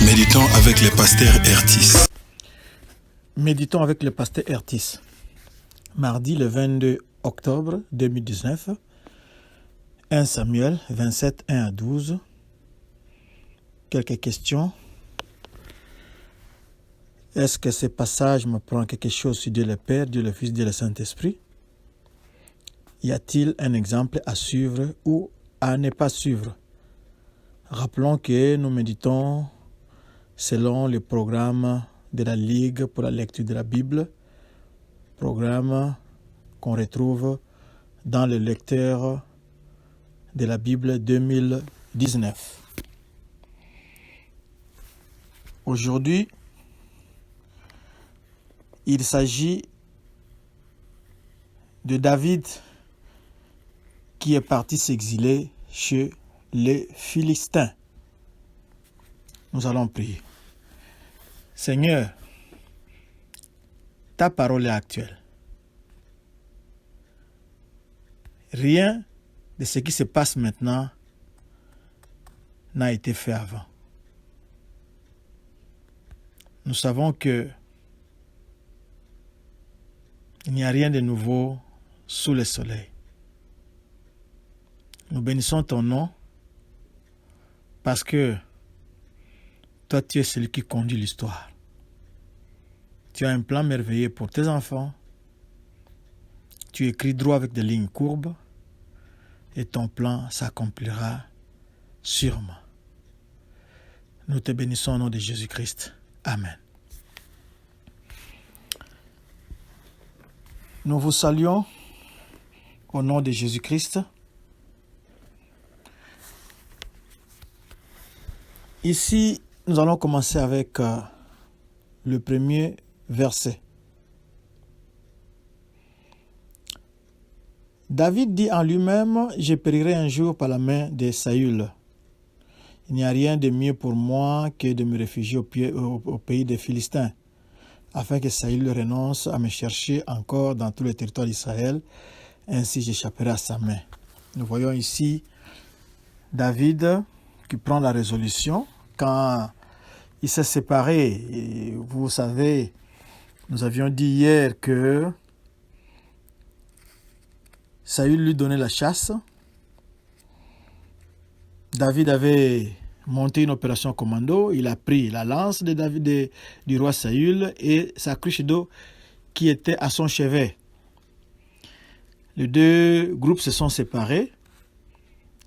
Méditons avec le pasteur Ertis. Méditons avec le pasteur Ertis. Mardi le 22 octobre 2019, 1 Samuel 27, 1 à 12. Quelques questions. Est-ce que ce passage me prend quelque chose sur Dieu le Père, Dieu le Fils, Dieu le Saint-Esprit? Y a-t-il un exemple à suivre ou à ne pas suivre? Rappelons que nous méditons selon le programme de la Ligue pour la lecture de la Bible, programme qu'on retrouve dans le lecteur de la Bible 2019. Aujourd'hui, il s'agit de David qui est parti s'exiler chez les Philistins. Nous allons prier. Seigneur, ta parole est actuelle. Rien de ce qui se passe maintenant n'a été fait avant. Nous savons que il n'y a rien de nouveau sous le soleil. Nous bénissons ton nom parce que toi, tu es celui qui conduit l'histoire. Tu as un plan merveilleux pour tes enfants. Tu écris droit avec des lignes courbes et ton plan s'accomplira sûrement. Nous te bénissons au nom de Jésus-Christ. Amen. Nous vous saluons au nom de Jésus-Christ. Ici, nous allons commencer avec le premier verset. David dit en lui-même, « Je périrai un jour par la main de Saül. Il n'y a rien de mieux pour moi que de me réfugier au pays des Philistins, afin que Saül renonce à me chercher encore dans tout le territoire d'Israël, ainsi j'échapperai à sa main. » Nous voyons ici David qui prend la résolution quand il s'est séparé. Et vous savez, nous avions dit hier que Saül lui donnait la chasse. David avait monté une opération commando. Il a pris la lance de David, du roi Saül et sa cruche d'eau qui était à son chevet. Les deux groupes se sont séparés.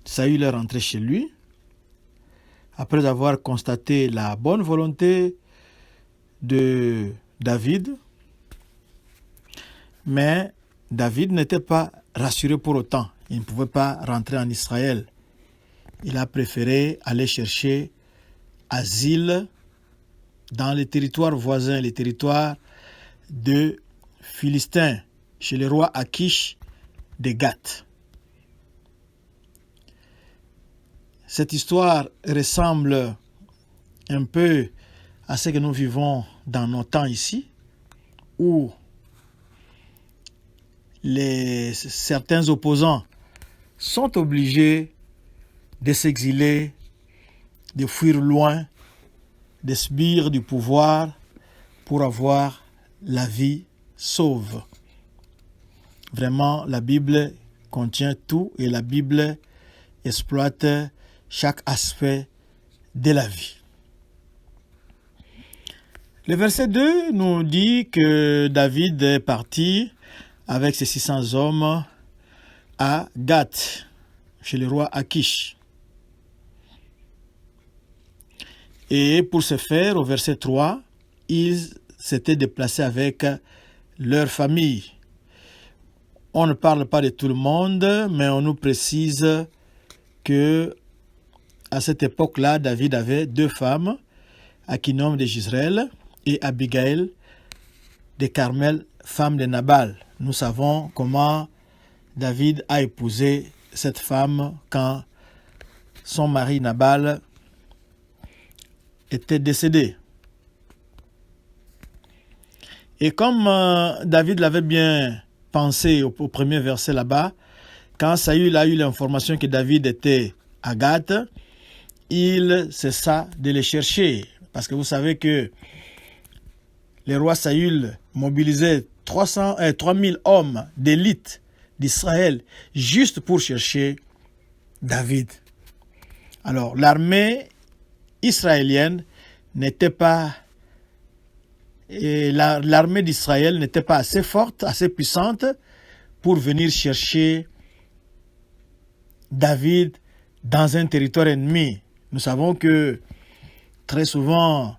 Saül est rentré chez lui. Après avoir constaté la bonne volonté de David, mais David n'était pas rassuré pour autant. Il ne pouvait pas rentrer en Israël. Il a préféré aller chercher asile dans les territoires voisins, les territoires de Philistins, chez le roi Akish de Gath. Cette histoire ressemble un peu à ce que nous vivons dans nos temps ici, où certains opposants sont obligés de s'exiler, de fuir loin, de subir du pouvoir pour avoir la vie sauve. Vraiment, la Bible contient tout et la Bible exploite chaque aspect de la vie. Le verset 2 nous dit que David est parti avec ses 600 hommes à Gath, chez le roi Akish. Et pour ce faire, au verset 3, ils s'étaient déplacés avec leur famille. On ne parle pas de tout le monde, mais on nous précise que à cette époque-là, David avait 2 femmes, Akinoam de Jezreel et Abigail de Carmel, femme de Nabal. Nous savons comment David a épousé cette femme quand son mari Nabal était décédé. Et comme David l'avait bien pensé au premier verset là-bas, quand Saül a eu l'information que David était à Gath, il cessa de les chercher. Parce que vous savez que le roi Saül mobilisait 3000 hommes d'élite d'Israël juste pour chercher David. Alors, l'armée israélienne n'était pas... l'armée d'Israël n'était pas assez forte, assez puissante pour venir chercher David dans un territoire ennemi. Nous savons que très souvent,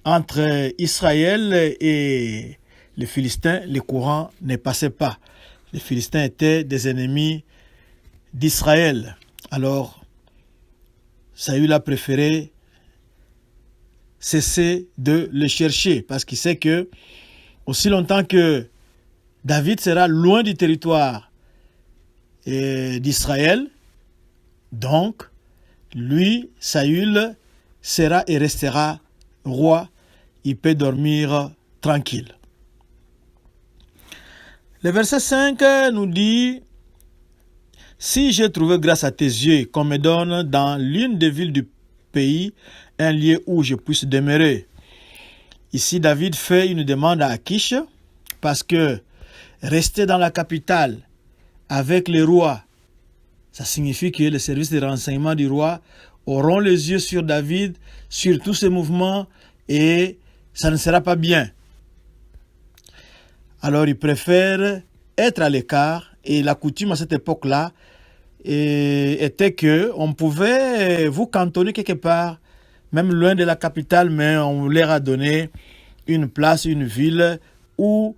entre Israël et les Philistins, les courants ne passaient pas. Les Philistins étaient des ennemis d'Israël. Alors, Saül a préféré cesser de le chercher parce qu'il sait que aussi longtemps que David sera loin du territoire d'Israël, donc lui, Saül, sera et restera roi. Il peut dormir tranquille. Le verset 5 nous dit: si j'ai trouvé grâce à tes yeux, qu'on me donne dans l'une des villes du pays un lieu où je puisse demeurer. Ici, David fait une demande à Akish parce que rester dans la capitale avec le roi, ça signifie que les services de renseignement du roi auront les yeux sur David, sur tous ses mouvements, et ça ne sera pas bien. Alors, il préfère être à l'écart, et la coutume à cette époque-là était que on pouvait vous cantonner quelque part, même loin de la capitale, mais on leur a donné une place, une ville où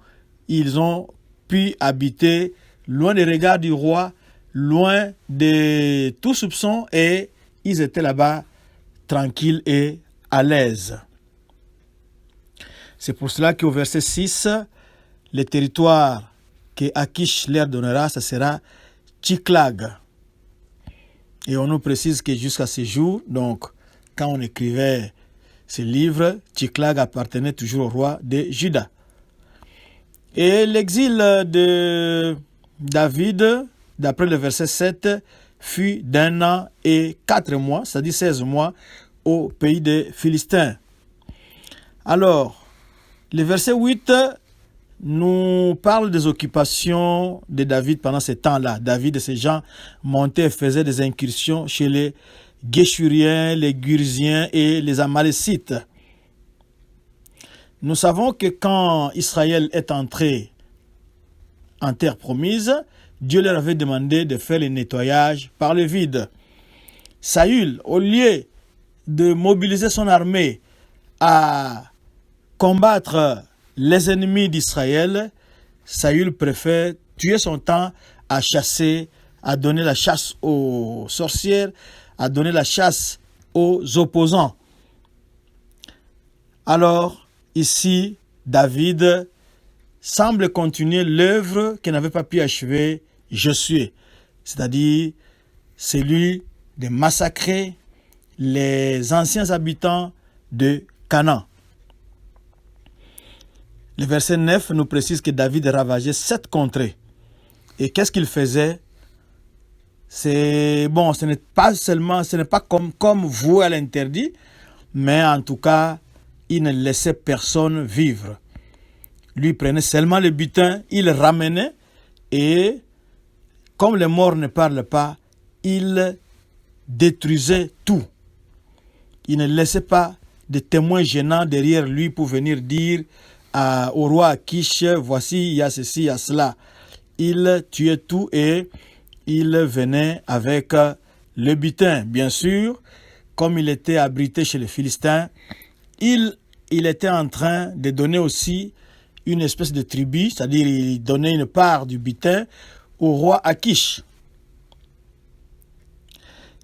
ils ont pu habiter loin des regards du roi, loin de tout soupçon, et ils étaient là-bas tranquilles et à l'aise. C'est pour cela qu'au verset 6, le territoire que Akish leur donnera, ce sera Tsiklag. Et on nous précise que jusqu'à ce jour, donc quand on écrivait ce livre, Tsiklag appartenait toujours au roi de Juda. Et l'exil de David, d'après le verset 7, fut d'1 an et 4 mois, c'est-à-dire 16 mois, au pays des Philistins. Alors, le verset 8 nous parle des occupations de David pendant ce temps-là. David et ses gens montaient et faisaient des incursions chez les Géshuriens, les Gurziens et les Amalécites. Nous savons que quand Israël est entré en terre promise, Dieu leur avait demandé de faire le nettoyage par le vide. Saül, au lieu de mobiliser son armée à combattre les ennemis d'Israël, Saül préfère tuer son temps à chasser, à donner la chasse aux sorcières, à donner la chasse aux opposants. Alors, ici, David semble continuer l'œuvre qu'il n'avait pas pu achever Josué, c'est-à-dire celui de massacrer les anciens habitants de Canaan. Le verset 9 nous précise que David ravageait 7 contrées. Et qu'est-ce qu'il faisait? Ce n'est pas comme voué à l'interdit, mais en tout cas, il ne laissait personne vivre. Lui prenait seulement le butin, il ramenait, et comme les morts ne parlent pas, il détruisait tout. Il ne laissait pas de témoins gênants derrière lui pour venir dire au roi Akish, voici, il y a ceci, il y a cela. Il tuait tout et il venait avec le butin. Bien sûr, comme il était abrité chez les Philistins, il était en train de donner aussi une espèce de tribu, c'est-à-dire il donnait une part du butin au roi Akish.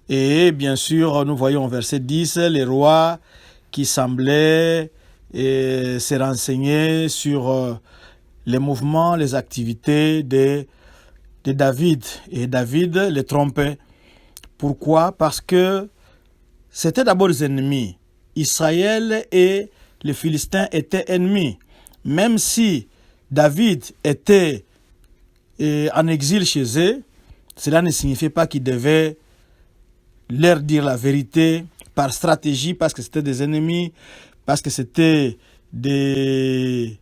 Et bien sûr, nous voyons au verset 10, les rois qui semblaient se renseigner sur les mouvements, les activités de David. Et David les trompait. Pourquoi? Parce que c'était d'abord les ennemis. Israël et les Philistins étaient ennemis. Même si David était en exil chez eux, cela ne signifiait pas qu'il devait leur dire la vérité par stratégie, parce que c'était des ennemis, parce que c'était des...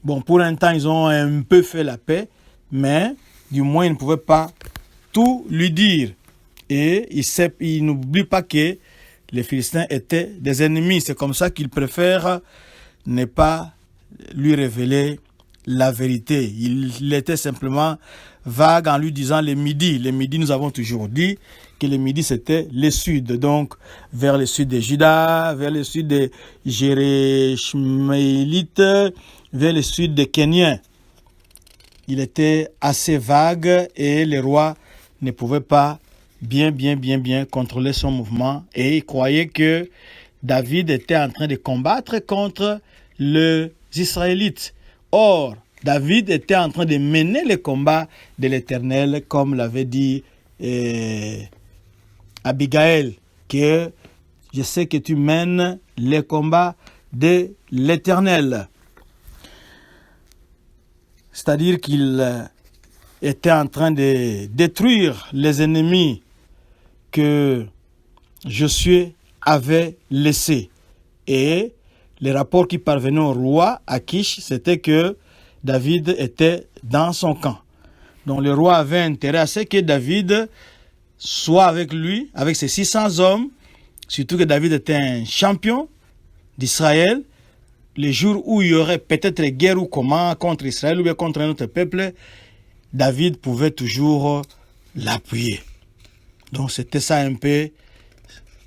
Bon, pour un temps, ils ont un peu fait la paix, mais du moins, ils ne pouvaient pas tout lui dire. Et il n'oublie pas que les Philistins étaient des ennemis. C'est comme ça qu'ils préfèrent ne pas lui révéler la vérité. Il était simplement vague en lui disant les midis. Les midis, nous avons toujours dit que les midis, c'était le sud. Donc, vers le sud de Juda, vers le sud de Jéréchméélites, vers le sud des Kéniens. Il était assez vague et le roi ne pouvait pas bien contrôler son mouvement. Et il croyait que David était en train de combattre contre les Israélites. Or, David était en train de mener le combat de l'Éternel, comme l'avait dit Abigail, que je sais que tu mènes le combat de l'Éternel. C'est-à-dire qu'il était en train de détruire les ennemis que Josué avait laissés. Et les rapports qui parvenaient au roi Akish, c'était que David était dans son camp. Donc le roi avait intérêt à ce que David soit avec lui, avec ses 600 hommes, surtout que David était un champion d'Israël. Les jours où il y aurait peut-être guerre ou comment contre Israël ou bien contre un autre peuple, David pouvait toujours l'appuyer. Donc c'était ça un peu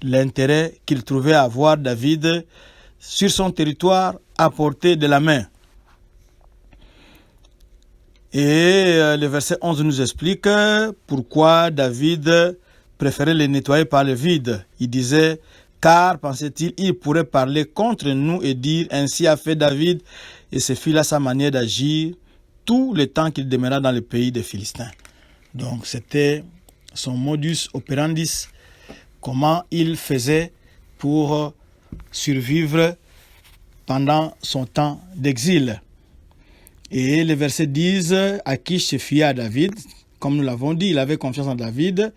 l'intérêt qu'il trouvait à avoir David sur son territoire à portée de la main. Et le verset 11 nous explique pourquoi David préférait les nettoyer par le vide. Il disait, car, pensait-il, il pourrait parler contre nous et dire, ainsi a fait David, et ce fut là sa manière d'agir tout le temps qu'il demeura dans le pays des Philistins. Donc c'était son modus operandi, comment il faisait pour survivre pendant son temps d'exil. Et les versets disent, Akish se fiait à David, comme nous l'avons dit, il avait confiance en David,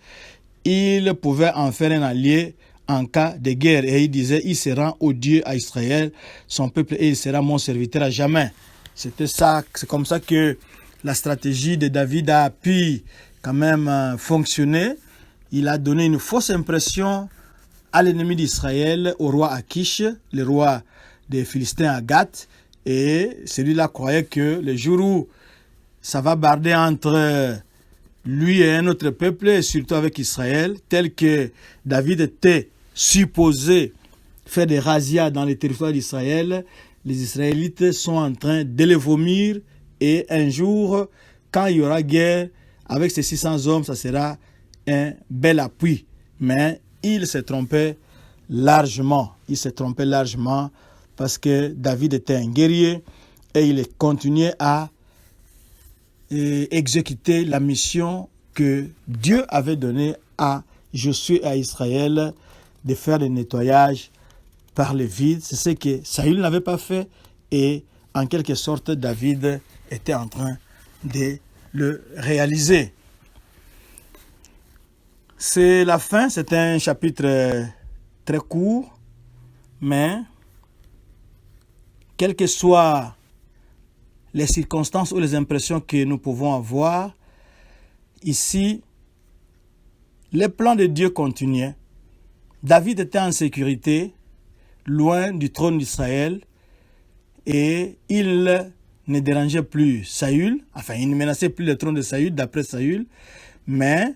il pouvait en faire un allié en cas de guerre. Et il disait, il se rend au Dieu à Israël, son peuple, et il sera mon serviteur à jamais. C'était ça, c'est comme ça que la stratégie de David a pu quand même fonctionner. Il a donné une fausse impression à l'ennemi d'Israël, au roi Akish, le roi des Philistins à Gath. Et celui-là croyait que le jour où ça va barder entre lui et un autre peuple, et surtout avec Israël, tel que David était supposé faire des razzias dans les territoires d'Israël, les Israélites sont en train de les vomir, et un jour, quand il y aura guerre, avec ces 600 hommes, ça sera un bel appui. Mais il s'est trompé largement. Il s'est trompé largement parce que David était un guerrier et il continuait à exécuter la mission que Dieu avait donnée à Josué et à Israël de faire le nettoyage par le vide. C'est ce que Saül n'avait pas fait et en quelque sorte David était en train de le réaliser. C'est la fin, c'est un chapitre très court, mais quelles que soient les circonstances ou les impressions que nous pouvons avoir, ici, les plans de Dieu continuaient. David était en sécurité, loin du trône d'Israël, et il ne dérangeait plus Saül, enfin il ne menaçait plus le trône de Saül, d'après Saül, mais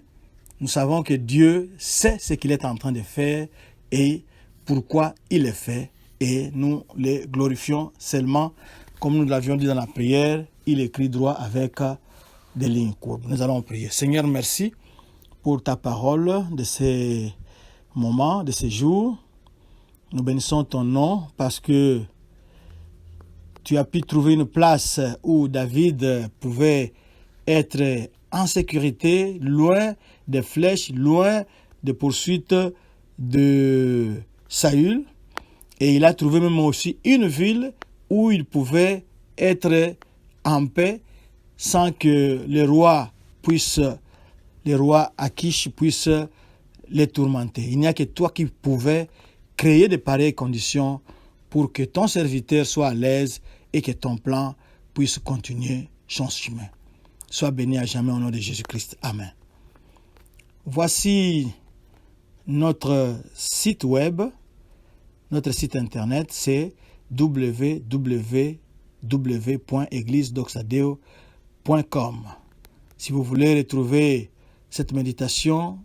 nous savons que Dieu sait ce qu'il est en train de faire et pourquoi il le fait. Et nous les glorifions seulement, comme nous l'avions dit dans la prière, il écrit droit avec des lignes courbes. Nous allons prier. Seigneur, merci pour ta parole de ces moments, de ces jours. Nous bénissons ton nom parce que tu as pu trouver une place où David pouvait être en sécurité, loin des flèches, loin des poursuites de Saül. Et il a trouvé même aussi une ville où il pouvait être en paix sans que le roi Akish puisse les tourmenter. Il n'y a que toi qui pouvais créer de pareilles conditions pour que ton serviteur soit à l'aise et que ton plan puisse continuer son chemin. Sois béni à jamais au nom de Jésus-Christ. Amen. Voici notre site web, notre site internet, c'est www.églisedoxadeo.com. Si vous voulez retrouver cette méditation,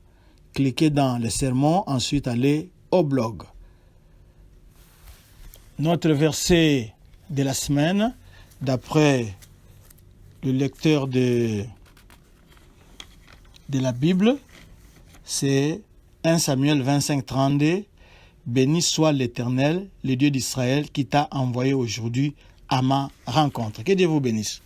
cliquez dans les sermons, ensuite allez au blog. Notre verset de la semaine, d'après le lecteur de la Bible, c'est 1 Samuel 25-32. Béni soit l'Éternel, le Dieu d'Israël, qui t'a envoyé aujourd'hui à ma rencontre. Que Dieu vous bénisse.